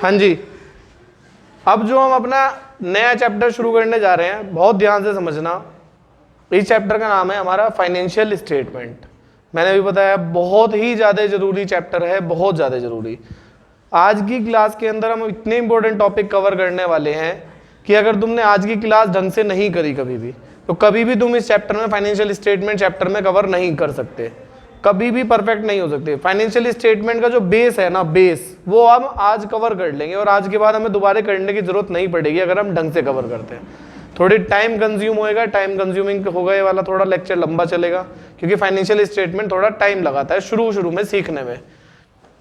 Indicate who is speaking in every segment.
Speaker 1: हाँ जी, अब जो हम अपना नया चैप्टर शुरू करने जा रहे हैं, बहुत ध्यान से समझना। इस चैप्टर का नाम है हमारा फाइनेंशियल स्टेटमेंट। मैंने भी बताया बहुत ही ज़्यादा ज़रूरी चैप्टर है, बहुत ज़्यादा ज़रूरी। आज की क्लास के अंदर हम इतने इंपॉर्टेंट टॉपिक कवर करने वाले हैं कि अगर तुमने आज की क्लास ढंग से नहीं करी कभी भी, तो कभी भी तुम इस चैप्टर में, फाइनेंशियल स्टेटमेंट चैप्टर में कवर नहीं कर सकते, कभी भी परफेक्ट नहीं हो सकते। फाइनेंशियल स्टेटमेंट का जो बेस है ना, बेस वो हम आज कवर कर लेंगे और आज के बाद हमें दोबारा करने की जरूरत नहीं पड़ेगी अगर हम ढंग से कवर करते हैं। थोड़ी टाइम कंज्यूम होएगा, टाइम कंज्यूमिंग होगा, ये वाला थोड़ा लेक्चर लंबा चलेगा क्योंकि फाइनेंशियल स्टेटमेंट थोड़ा टाइम लगाता है शुरू में सीखने में।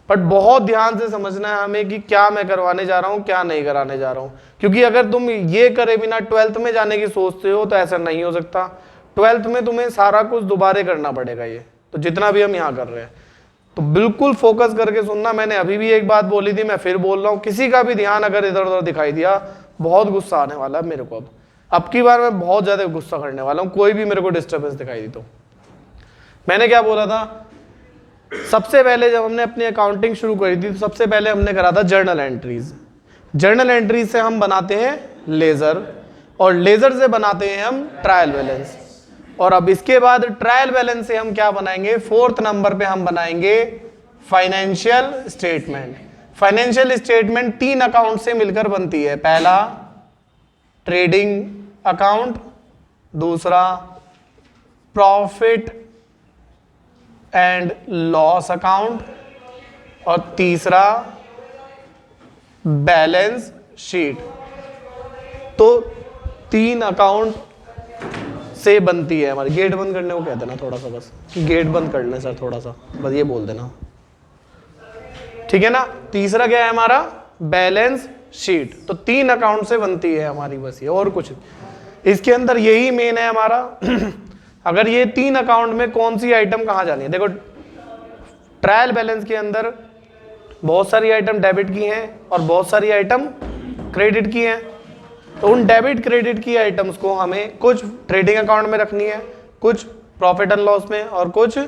Speaker 1: बट बहुत ध्यान से समझना है हमें कि क्या मैं करवाने जा रहा हूँ, क्या नहीं कराने जा रहा हूँ। क्योंकि अगर तुम ये करे बिना 12th में जाने की सोचते हो तो ऐसा नहीं हो सकता। 12th में तुम्हें सारा कुछ दोबारा करना पड़ेगा, ये तो जितना भी हम यहाँ कर रहे हैं। तो बिल्कुल फोकस करके सुनना। मैंने अभी भी एक बात बोली थी, मैं फिर बोल रहा हूँ, किसी का भी ध्यान अगर इधर उधर दिखाई दिया, बहुत गुस्सा आने वाला है मेरे को। अब की बार मैं बहुत ज्यादा गुस्सा करने वाला हूँ, कोई भी मेरे को डिस्टर्बेंस दिखाई दी तो। मैंने क्या बोला था, सबसे पहले जब हमने अपनी अकाउंटिंग शुरू करी थी तो सबसे पहले हमने करा था जर्नल एंट्रीज। जर्नल एंट्रीज से हम बनाते हैं लेजर, और लेजर से बनाते हैं हम ट्रायल बैलेंस, और अब इसके बाद ट्रायल बैलेंस से हम क्या बनाएंगे, 4th नंबर पे हम बनाएंगे financial statement. Financial statement 3 account से मिलकर बनती है। पहला ट्रेडिंग अकाउंट, दूसरा प्रॉफिट एंड लॉस अकाउंट, और तीसरा बैलेंस शीट। तो 3 अकाउंट से बनती है हमारी। गेट बंद करने को कह देना थोड़ा सा, बस गेट बंद कर लें सर थोड़ा सा, बस ये बोल देना, ठीक है ना। तीसरा क्या है हमारा, बैलेंस शीट। तो 3 अकाउंट से बनती है हमारी बस ये, और कुछ इसके अंदर यही मेन है हमारा। अगर ये 3 अकाउंट में कौन सी आइटम कहाँ जानी है, देखो ट्रायल बैलेंस के अंदर बहुत सारी आइटम डेबिट की हैं और बहुत सारी आइटम क्रेडिट की हैं। तो उन डेबिट क्रेडिट की आइटम्स को हमें कुछ ट्रेडिंग अकाउंट में रखनी है, कुछ प्रॉफिट एंड लॉस में, और कुछ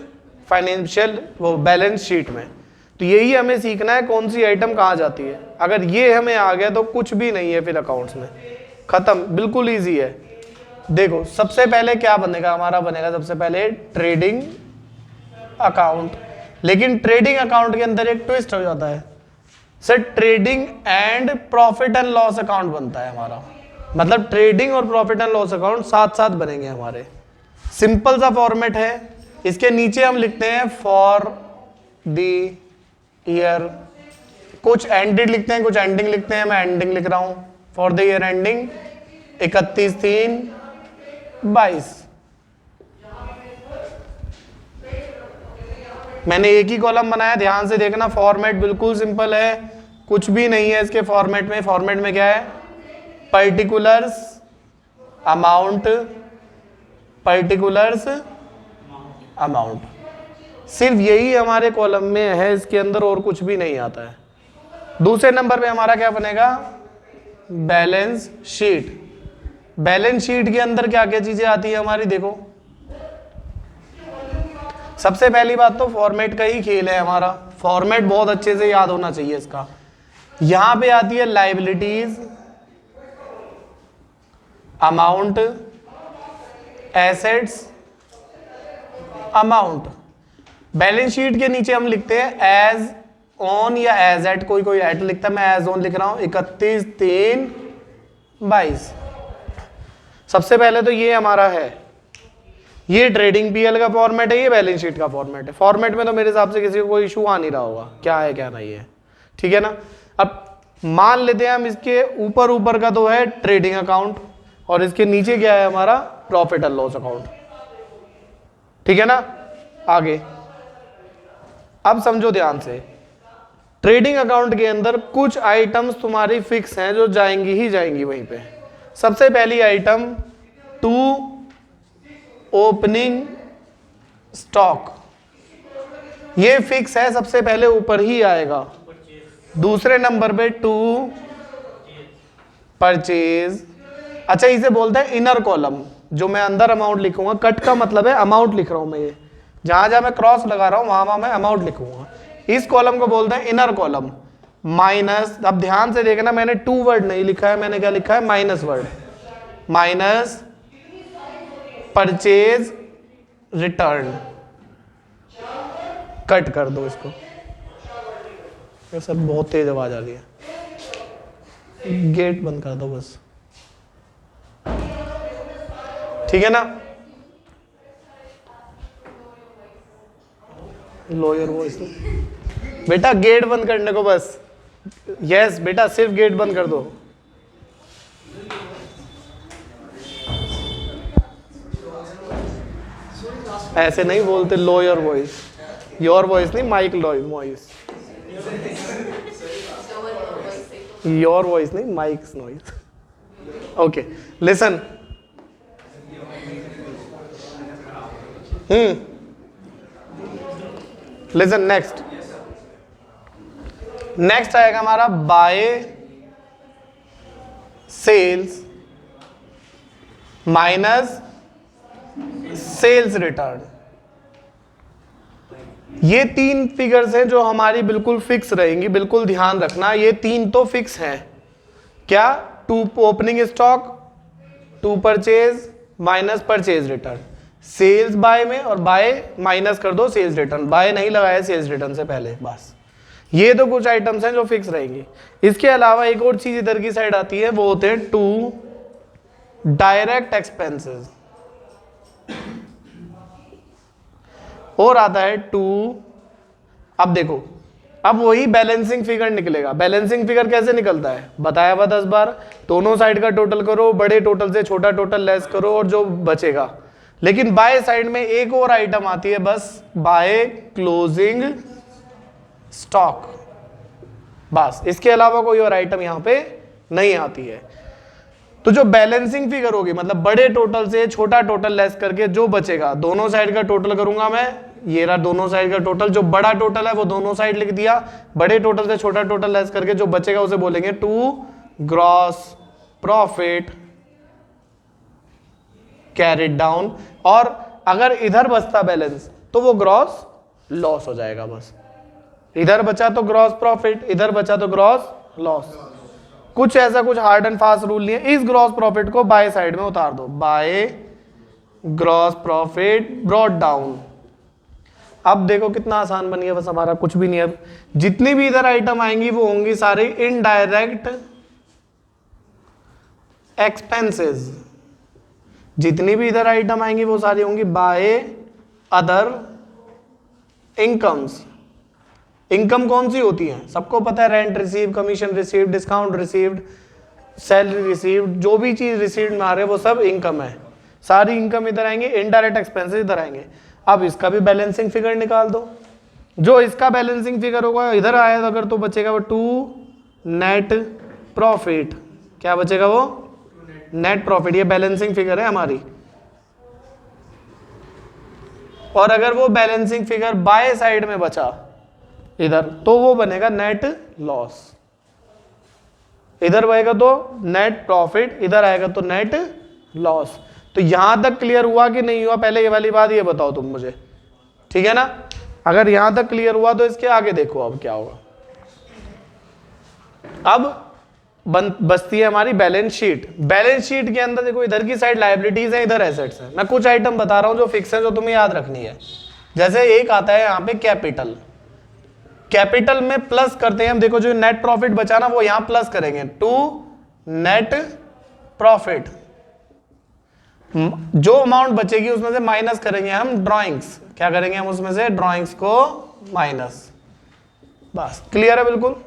Speaker 1: फाइनेंशियल वो बैलेंस शीट में। तो यही हमें सीखना है कौन सी आइटम कहाँ जाती है। अगर ये हमें आ गया तो कुछ भी नहीं है फिर अकाउंट्स में, खत्म, बिल्कुल ईजी है। देखो सबसे पहले क्या बनेगा हमारा, बनेगा सबसे पहले ट्रेडिंग अकाउंट। लेकिन ट्रेडिंग अकाउंट के अंदर एक ट्विस्ट हो जाता है sir, trading and profit and loss account बनता है हमारा। मतलब ट्रेडिंग और प्रॉफिट एंड लॉस अकाउंट साथ साथ बनेंगे हमारे। सिंपल सा फॉर्मेट है। इसके नीचे हम लिखते हैं फॉर द ईयर, कुछ एंडेड लिखते हैं, कुछ एंडिंग लिखते हैं। मैं एंडिंग लिख रहा हूं, फॉर द ईयर एंडिंग 31/3/22। मैंने एक ही कॉलम बनाया, ध्यान से देखना। फॉर्मेट बिल्कुल सिंपल है, कुछ भी नहीं है इसके फॉर्मेट में। फॉर्मेट में क्या है, पर्टिकुलर्स अमाउंट, पर्टिकुलर्स अमाउंट, सिर्फ यही हमारे कॉलम में है, इसके अंदर और कुछ भी नहीं आता है। दूसरे नंबर पे हमारा क्या बनेगा, बैलेंस शीट। बैलेंस शीट के अंदर क्या क्या चीजें आती है हमारी, देखो सबसे पहली बात तो फॉर्मेट का ही खेल है हमारा। फॉर्मेट बहुत अच्छे से याद होना चाहिए इसका। यहां पे आती है liabilities, amount, assets, amount. Balance sheet के नीचे हम लिखते हैं एज ऑन या एज एट, कोई एट लिखता है, मैं एज ऑन लिख रहा हूं 31/3/22। सबसे पहले तो ये हमारा है, ये ट्रेडिंग पीएल का फॉर्मेट है, ये बैलेंस शीट का फॉर्मेट है। फॉर्मेट में तो मेरे हिसाब से किसी को कोई इशू आ नहीं रहा होगा, क्या है क्या नहीं है, ठीक है ना। अब मान लेते हैं हम इसके ऊपर का तो है ट्रेडिंग अकाउंट, और इसके नीचे क्या है हमारा, प्रॉफिट एंड लॉस अकाउंट, ठीक है ना। आगे अब समझो ध्यान से, ट्रेडिंग अकाउंट के अंदर कुछ आइटम्स तुम्हारी फिक्स हैं जो जाएंगी ही जाएंगी वहीं पे। सबसे पहली आइटम टू ओपनिंग स्टॉक, ये फिक्स है, सबसे पहले ऊपर ही आएगा। दूसरे नंबर पे टू परचेज, अच्छा इसे बोलते हैं इनर कॉलम। जो मैं अंदर अमाउंट लिखूंगा, कट का मतलब है अमाउंट लिख रहा हूं मैं, ये जहां जहां मैं क्रॉस लगा रहा हूं वहां वहां मैं अमाउंट लिखूंगा। इस कॉलम को बोलते हैं इनर कॉलम। माइनस, अब ध्यान से देखना मैंने टू वर्ड नहीं लिखा है, मैंने क्या लिखा है, minus word, minus purchase return. Cut कर दो इसको, ये सब बहुत तेज आवाज आ रही है, गेट बंद कर दो बस, ठीक है ना। लोअर वॉइस बेटा, गेट बंद करने को बस, यस बेटा सिर्फ गेट बंद कर दो। ऐसे नहीं बोलते, लोअर वॉइस, योर वॉइस नहीं, mic lower voice, your voice नहीं, mic noise. Okay listen, listen next आएगा हमारा by sales minus sales return. ये तीन फिगर्स हैं जो हमारी बिल्कुल फिक्स रहेंगी, बिल्कुल ध्यान रखना, ये तीन तो फिक्स हैं। क्या? To opening stock, to purchase minus purchase return, sales by में और बाय माइनस कर दो सेल्स रिटर्न, बाय नहीं लगाया सेल्स रिटर्न से पहले, बस ये तो कुछ आइटम्स हैं जो फिक्स रहेंगी। इसके अलावा एक और चीज इधर की साइड आती है, वो होते हैं टू डायरेक्ट एक्सपेंसेस, और आता है टू, अब देखो अब वही बैलेंसिंग फिगर निकलेगा। बैलेंसिंग फिगर कैसे निकलता है बताया हुआ 10 बार, दोनों साइड का टोटल करो, बड़े टोटल से छोटा टोटल लेस करो और जो बचेगा। लेकिन बाय साइड में एक और आइटम आती है बस, बाय क्लोजिंग स्टॉक, बस इसके अलावा कोई और आइटम यहां पे नहीं आती है। तो जो बैलेंसिंग फिगर होगी, मतलब बड़े टोटल से छोटा टोटल लेस करके जो बचेगा, दोनों साइड का टोटल करूंगा मैं, ये रहा दोनों साइड का टोटल, जो बड़ा टोटल है वो दोनों साइड लिख दिया, बड़े टोटल से छोटा टोटल लेस करके जो बचेगा उसे बोलेंगे to gross profit carried down. और अगर इधर बचता बैलेंस तो वो ग्रॉस लॉस हो जाएगा। बस इधर बचा तो ग्रॉस प्रॉफिट, इधर बचा तो ग्रॉस लॉस। कुछ ऐसा कुछ हार्ड एंड फास्ट रूल नहीं है। इस ग्रॉस प्रॉफिट को बाय साइड में उतार दो, by gross profit brought down. अब देखो कितना आसान बन गया, बस हमारा कुछ भी नहीं। अब जितनी भी इधर आइटम आएंगी वो होंगी सारी इनडायरेक्ट एक्सपेंसेस, जितनी भी इधर आइटम आएंगी वो सारी होंगी बाय अदर इनकम्स। इनकम कौन सी होती है सबको पता है, rent receive, commission receive, discount received, salary received, जो भी चीज रिसीव्ड में आ रहे हैं वो सब इनकम है। सारी इनकम इधर आएंगे, इनडायरेक्ट एक्सपेंसेस इधर आएंगे। अब इसका भी बैलेंसिंग फिगर निकाल दो। जो इसका बैलेंसिंग फिगर होगा इधर आया तो अगर तो बचेगा वो टू नेट प्रॉफिट। क्या बचेगा वो? Net profit. ये बैलेंसिंग फिगर है हमारी। और अगर वो बैलेंसिंग फिगर बाय साइड में बचा इधर तो वो बनेगा नेट लॉस। इधर बनेगा तो नेट प्रॉफिट, इधर आएगा तो नेट लॉस। तो यहां तक क्लियर हुआ कि नहीं हुआ? पहले ये वाली बात ये बताओ तुम मुझे, ठीक है ना? अगर यहां तक क्लियर हुआ तो इसके आगे देखो अब क्या होगा। अब बचती है हमारी बैलेंस शीट। बैलेंस शीट के अंदर देखो इधर की साइड लायबिलिटीज है, इधर एसेट्स है। मैं कुछ आइटम बता रहा हूं जो फिक्स है, जो तुम्हें याद रखनी है। जैसे एक आता है यहां पे कैपिटल। कैपिटल में प्लस करते हैं हम, देखो जो नेट प्रॉफिट बचा ना वो यहां प्लस करेंगे टू नेट प्रॉफिट। जो अमाउंट बचेगी उसमें से माइनस करेंगे हम ड्राइंग्स। क्या करेंगे हम उसमें से? ड्राइंग्स को माइनस। बस क्लियर है बिल्कुल।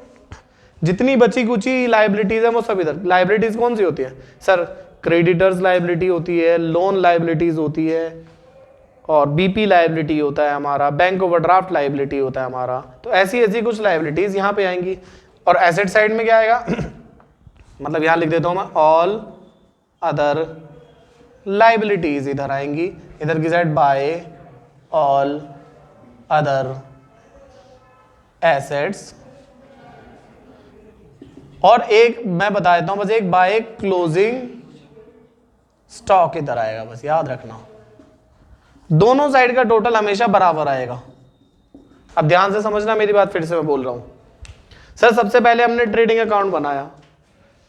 Speaker 1: जितनी बची कुची लाइबिलिटीज है वो सब इधर। लाइबिलिटीज कौन सी होती है सर? क्रेडिटर्स लाइबिलिटी होती है, लोन लाइबिलिटीज होती है, और बीपी लाइबिलिटी होता है हमारा, बैंक ओवरड्राफ्ट लाइबिलिटी होता है हमारा। तो ऐसी ऐसी कुछ लाइबिलिटीज यहाँ पे आएंगी। और एसेट साइड में क्या आएगा? मतलब यहाँ लिख देता हूँ मैं, ऑल अदर लाइबिलिटीज इधर आएंगी। इधर की side by all other assets. और एक मैं बता देता हूं बस, एक बाय क्लोजिंग स्टॉक इधर आएगा। बस याद रखना, दोनों साइड का टोटल हमेशा बराबर आएगा। अब ध्यान से समझना मेरी बात, फिर से मैं बोल रहा हूं। सर सबसे पहले हमने ट्रेडिंग अकाउंट बनाया।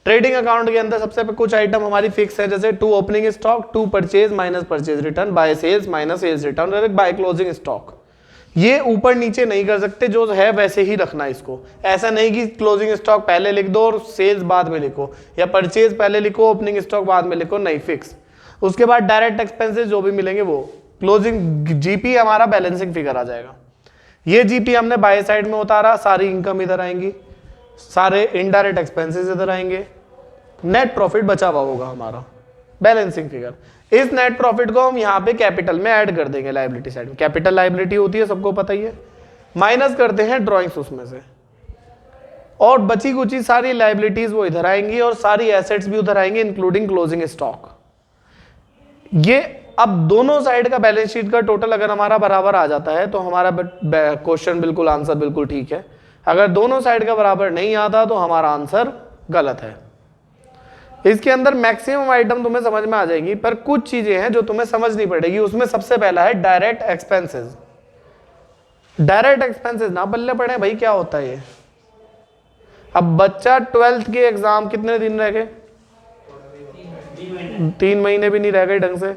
Speaker 1: ट्रेडिंग अकाउंट के अंदर सबसे कुछ आइटम हमारी फिक्स है, जैसे 2 opening stock, 2 purchase minus purchase return, by sales minus sales return और एक बाय क्लोजिंग स्टॉक। ये ऊपर नीचे नहीं कर सकते, जो है वैसे ही रखना इसको। ऐसा नहीं कि क्लोजिंग स्टॉक पहले लिख दो और सेल्स बाद में लिखो, या परचेज पहले लिखो ओपनिंग स्टॉक बाद में लिखो, नहीं, फिक्स। उसके बाद डायरेक्ट एक्सपेंसेस जो भी मिलेंगे वो क्लोजिंग जीपी हमारा बैलेंसिंग फिगर आ जाएगा। ये जीपी हमने बाय साइड में उतारा, सारी इनकम इधर आएंगी, सारे इनडायरेक्ट एक्सपेंसेस इधर आएंगे, नेट प्रॉफिट बचा हुआ होगा हमारा बैलेंसिंग फिगर। इस नेट प्रॉफिट को हम यहाँ पे कैपिटल में ऐड कर देंगे लायबिलिटी साइड में। कैपिटल लायबिलिटी होती है, सबको पता ही है, माइनस करते हैं ड्रॉइंग्स उसमें से, और बची कुची सारी लायबिलिटीज वो इधर आएंगी और सारी एसेट्स भी उधर आएंगे इंक्लूडिंग क्लोजिंग स्टॉक। ये अब दोनों साइड का बैलेंस शीट का टोटल अगर हमारा बराबर आ जाता है तो हमारा क्वेश्चन बिल्कुल आंसर बिल्कुल ठीक है। अगर दोनों साइड का बराबर नहीं आता तो हमारा आंसर गलत है। इसके अंदर मैक्सिमम आइटम तुम्हें समझ में आ जाएगी, पर कुछ चीजें हैं जो तुम्हें समझनी पड़ेगी। उसमें सबसे पहला है डायरेक्ट एक्सपेंसेस। डायरेक्ट एक्सपेंसेस ना बल्ले पड़े भाई, क्या होता है ये। अब बच्चा 12th के एग्जाम कितने दिन रह गए, 3 महीने भी नहीं रह गए ढंग से।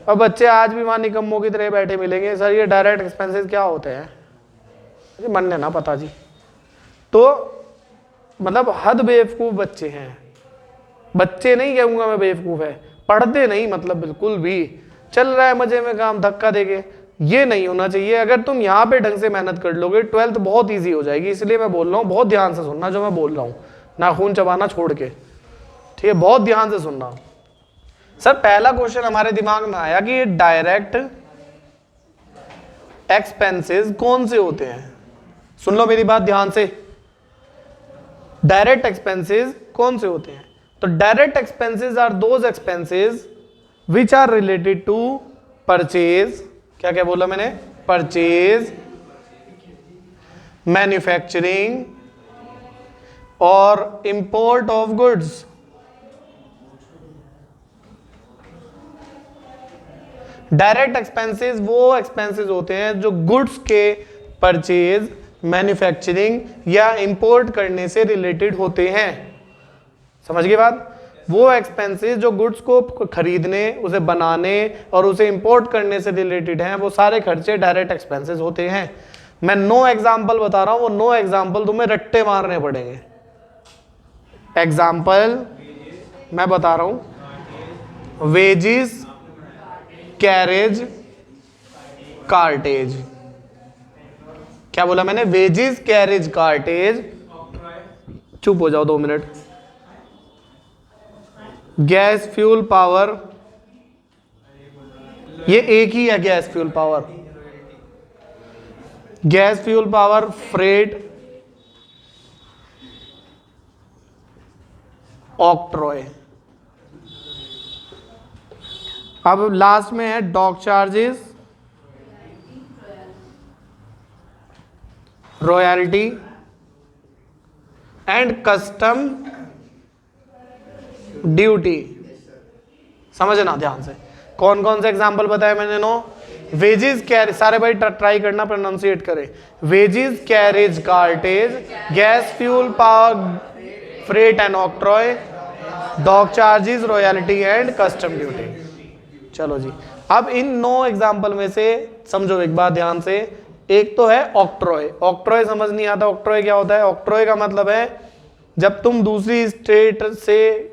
Speaker 1: अब बच्चे आज भी वहां निकम्मों की तरह बैठे मिलेंगे, सर ये डायरेक्ट एक्सपेंसेस क्या होते हैं, मुझे मन है ना पता जी। तो मतलब हद बेवकूफ बच्चे हैं, बच्चे नहीं कहूंगा मैं, बेवकूफ है, पढ़ते नहीं, मतलब बिल्कुल भी चल रहा है मजे में काम, धक्का देके। ये नहीं होना चाहिए। अगर तुम यहाँ पे ढंग से मेहनत कर लोगे 12th बहुत इजी हो जाएगी। इसलिए मैं बोल रहा हूँ, बहुत ध्यान से सुनना जो मैं बोल रहा हूँ, नाखून चबाना छोड़ के, ठीक है, बहुत ध्यान से सुनना। सर पहला क्वेश्चन हमारे दिमाग में आया कि डायरेक्ट एक्सपेंसेस कौन से होते हैं। सुन लो मेरी बात ध्यान से, डायरेक्ट एक्सपेंसेस कौन से होते हैं। तो direct expenses are those expenses which are related to purchase, क्या क्या बोला मैंने, परचेज, मैन्युफैक्चरिंग और import of goods. Direct expenses वो एक्सपेंसेस होते हैं जो गुड्स के परचेज, मैन्युफैक्चरिंग या इंपोर्ट करने से रिलेटेड होते हैं। समझ गए बात। वो एक्सपेंसेस जो गुड्स को खरीदने, उसे बनाने और उसे इंपोर्ट करने से रिलेटेड हैं, वो सारे खर्चे डायरेक्ट एक्सपेंसेस होते हैं। मैं 9 एग्जाम्पल बता रहा हूं, वो 9 एग्जाम्पल तुम्हें रट्टे मारने पड़ेंगे। एग्जाम्पल मैं बता रहा हूं, वेजिस, कैरेज, कार्टेज। क्या बोला मैंने, वेजिस, कैरेज, कार्टेज। चुप हो जाओ 2 मिनट। गैस, फ्यूल, पावर, ये एक ही है, gas fuel power. Gas fuel power, freight, octroi. अब लास्ट में है dock charges, royalty and custom duty. समझना ध्यान से, कौन कौन से एग्जाम्पल बताए मैंने। 9 वेजिस, कैरेज, सारे भाई ट्राई करना, प्रोनाउंसिएट करें। Wages, carriage, cartage, gas fuel power, freight and octroi, dock charges, royalty and custom duty. चलो जी, अब इन 9 एग्जाम्पल में से समझो एक बात ध्यान से। एक तो है ऑक्ट्रॉय। ऑक्ट्रॉय समझ नहीं आता, ऑक्ट्रॉय क्या होता है। ऑक्ट्रॉय का मतलब है जब तुम दूसरी स्टेट से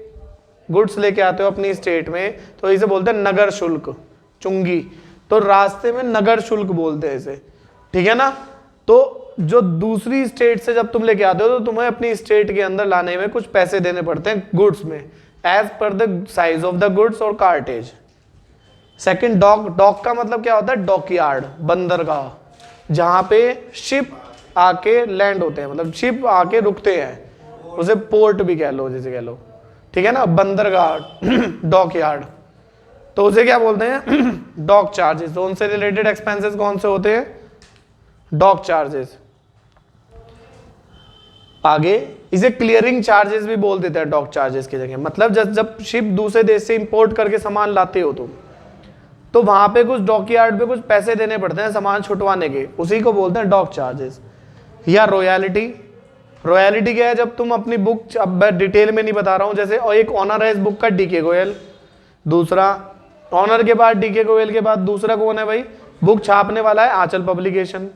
Speaker 1: गुड्स लेके आते हो अपनी स्टेट में, तो इसे बोलते हैं नगर शुल्क, चुंगी। तो रास्ते में नगर शुल्क बोलते हैं इसे, ठीक है ना। तो जो दूसरी स्टेट से जब तुम लेके आते हो तो तुम्हें अपनी स्टेट के अंदर लाने में कुछ पैसे देने पड़ते हैं गुड्स में, as per the size of the goods और कार्टेज। Second dock. डॉक का मतलब क्या होता है, डॉकयार्ड, बंदरगाह, जहां पे शिप आके लैंड होते हैं, मतलब शिप आके रुकते हैं, उसे पोर्ट भी कह लो, जैसे कह लो, ठीक है ना, बंदरगाह, डॉकयार्ड। तो उसे क्या बोलते हैं, डॉक चार्जेस। तो उनसे रिलेटेड एक्सपेंसेस कौन से होते हैं, डॉक चार्जेस। आगे इसे क्लियरिंग चार्जेस भी बोल देते हैं डॉक चार्जेस की जगह। मतलब जब शिप दूसरे देश से इंपोर्ट करके सामान लाते हो तुम, तो वहां पे कुछ डॉकयार्ड पे कुछ पैसे देने पड़ते हैं सामान छुटवाने के, उसी को बोलते हैं डॉक चार्जेस। या रॉयल्टी, रॉयलिटी क्या है, जब तुम अपनी बुक, अब मैं डिटेल में नहीं बता रहा हूँ, जैसे और एक ऑनर है इस बुक का डीके गोयल, दूसरा ऑनर के बाद डीके गोयल के बाद दूसरा कौन है भाई, बुक छापने वाला है आंचल पब्लिकेशन।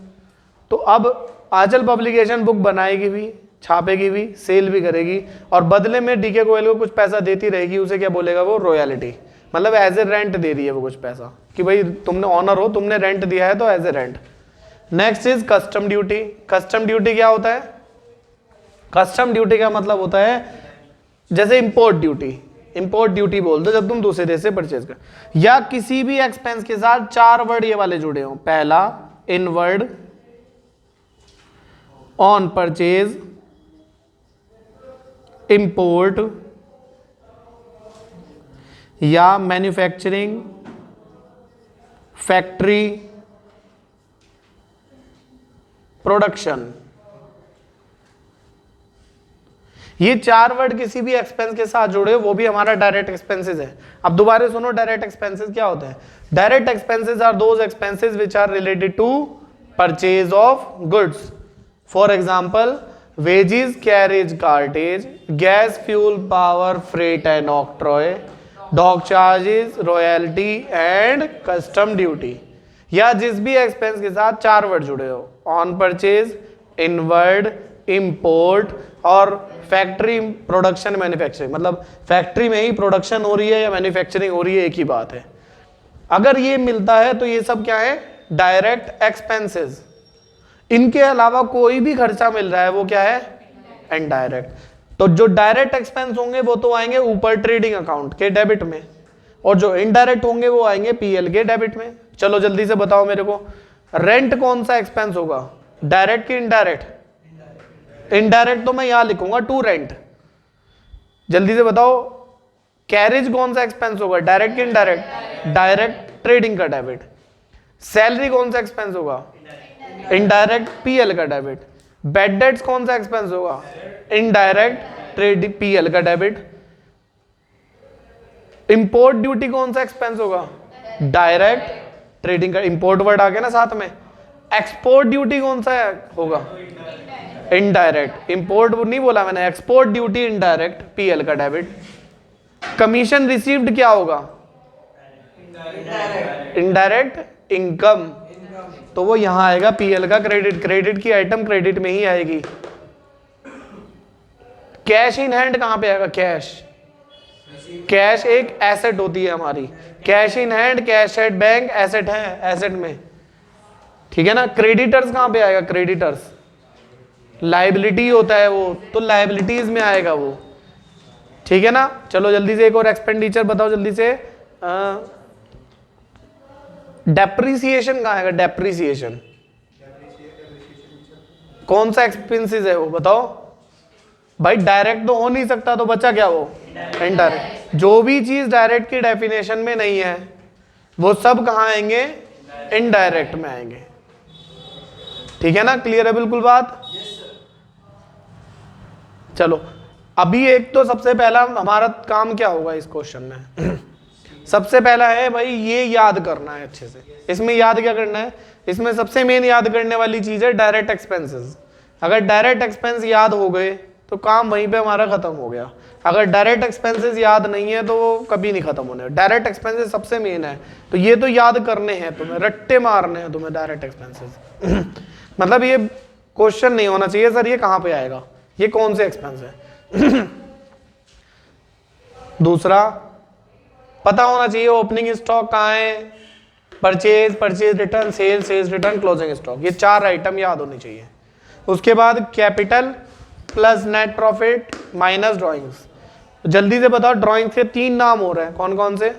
Speaker 1: तो अब आंचल पब्लिकेशन बुक बनाएगी भी, छापेगी भी, सेल भी करेगी, और बदले में डीके गोयल को कुछ पैसा देती रहेगी, उसे क्या बोलेगा वो, रॉयलिटी। मतलब एज ए रेंट दे रही है वो कुछ पैसा, कि भाई तुमने ऑनर हो, तुमने रेंट दिया है तो as a rent. Next is custom duty. Custom duty क्या होता है, कस्टम ड्यूटी का मतलब होता है जैसे इंपोर्ट ड्यूटी, इंपोर्ट ड्यूटी बोल दो जब तुम दूसरे देश से परचेज कर, या किसी भी एक्सपेंस के साथ 4 वर्ड ये वाले जुड़े हो। पहला इनवर्ड ऑन परचेज, इंपोर्ट या मैन्युफैक्चरिंग, फैक्ट्री, प्रोडक्शन। ये 4 वर्ड किसी भी एक्सपेंस के साथ जुड़े वो भी हमारा डायरेक्ट एक्सपेंसेस है। अब दोबारा सुनो, डायरेक्ट एक्सपेंसेस क्या होते हैं। Direct expenses are those expenses which are related to purchase of goods. For example wages, carriage, cartage, gas, fuel, power, freight and octroi, dock charges, royalty and custom duty। या जिस भी expense के साथ 4 word जुड़े हो, on purchase, inward, import और factory, production, manufacturing. मतलब factory में ही प्रोडक्शन हो रही है या मैन्युफैक्चरिंग हो रही है, एक ही बात है। अगर ये मिलता है तो ये सब क्या है, डायरेक्ट एक्सपेंसेस। इनके अलावा कोई भी खर्चा मिल रहा है वो क्या है, इनडायरेक्ट। तो जो डायरेक्ट एक्सपेंस होंगे वो तो आएंगे ऊपर ट्रेडिंग अकाउंट के डेबिट में, और जो इनडायरेक्ट होंगे वो आएंगे पीएल के डेबिट में। चलो जल्दी से बताओ मेरे को, रेंट कौन सा एक्सपेंस होगा, डायरेक्ट कि इनडायरेक्ट। इनडायरेक्ट तो मैं यहां लिखूंगा टू रेंट। जल्दी से बताओ, कैरेज कौन सा एक्सपेंस होगा, डायरेक्ट कि इनडायरेक्ट, डायरेक्ट ट्रेडिंग का डेबिट। सैलरी कौन सा एक्सपेंस होगा, इनडायरेक्ट पीएल का डेबिट। बैड डेट्स कौन सा एक्सपेंस होगा, इनडायरेक्ट ट्रेड पीएल का डेबिट। इंपोर्ट ड्यूटी कौन सा एक्सपेंस होगा, डायरेक्ट ट्रेडिंग का, इंपोर्ट वर्ड आ गया ना साथ में। एक्सपोर्ट ड्यूटी कौन सा होगा, इनडायरेक्ट। इंपोर्ट नहीं बोला मैंने, एक्सपोर्ट ड्यूटी इनडायरेक्ट पीएल का डेबिट। कमीशन रिसीव्ड क्या होगा, इनडायरेक्ट इनकम, तो वो यहां आएगा पीएल का क्रेडिट। क्रेडिट की आइटम क्रेडिट में ही आएगी। कैश इन हैंड कहां पे आएगा, कैश। कैश एक एसेट होती है हमारी, cash in hand, cash at bank asset है, एसेट में, ठीक है ना। क्रेडिटर्स कहां पे आएगा, क्रेडिटर्स लायबिलिटी होता है वो, तो लायबिलिटीज में आएगा वो, ठीक है ना। चलो जल्दी से एक और एक्सपेंडिचर बताओ जल्दी से। डेप्रिसिएशन कहां आएगा, डेप्रिसिएशन कौन सा एक्सपेंसेस है वो बताओ भाई। डायरेक्ट तो हो नहीं सकता, तो बचा क्या वो, इनडायरेक्ट। जो भी चीज डायरेक्ट की डेफिनेशन में नहीं है वो सब कहां आएंगे, इनडायरेक्ट में आएंगे, ठीक है ना। क्लियर है बिल्कुल बात। चलो अभी एक तो सबसे पहला हमारा काम क्या होगा इस क्वेश्चन में सबसे पहला है भाई ये याद करना है अच्छे से। इसमें याद क्या करना है, इसमें सबसे मेन याद करने वाली चीज है डायरेक्ट एक्सपेंसेस। अगर डायरेक्ट एक्सपेंस याद हो गए तो काम वहीं पे हमारा खत्म हो गया। अगर डायरेक्ट एक्सपेंसेस याद नहीं है तो वो कभी नहीं खत्म होने। डायरेक्ट एक्सपेंसेस सबसे मेन है, तो ये तो याद करने हैं तुम्हें, रट्टे मारने हैं तुम्हें डायरेक्ट एक्सपेंसेस मतलब ये क्वेश्चन नहीं होना चाहिए सर ये कहां पे आएगा, ये कौन से एक्सपेंस है दूसरा पता होना चाहिए ओपनिंग स्टॉक कहाँ है, purchase, purchase return, sale, sales return, closing stock, ये 4 आइटम याद होनी चाहिए। उसके बाद capital plus net profit minus drawings. जल्दी से बताओ ड्राइंग्स के 3 नाम हो रहे हैं, कौन कौन से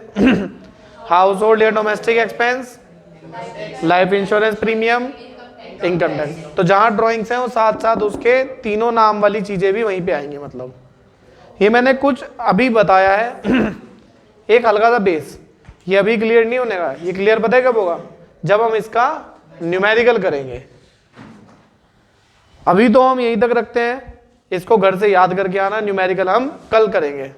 Speaker 1: हाउस होल्ड या domestic expense, life insurance premium, income tax. तो जहां ड्राइंग्स हैं वो साथ साथ उसके तीनों नाम वाली चीजें भी वहीं पे आएंगी। मतलब ये मैंने कुछ अभी बताया है एक हल्का सा बेस, ये अभी क्लियर नहीं होने का। ये क्लियर पता है कब होगा, जब हम इसका न्यूमेरिकल करेंगे। अभी तो हम यहीं तक रखते हैं, इसको घर से याद करके आना, न्यूमेरिकल हम कल करेंगे।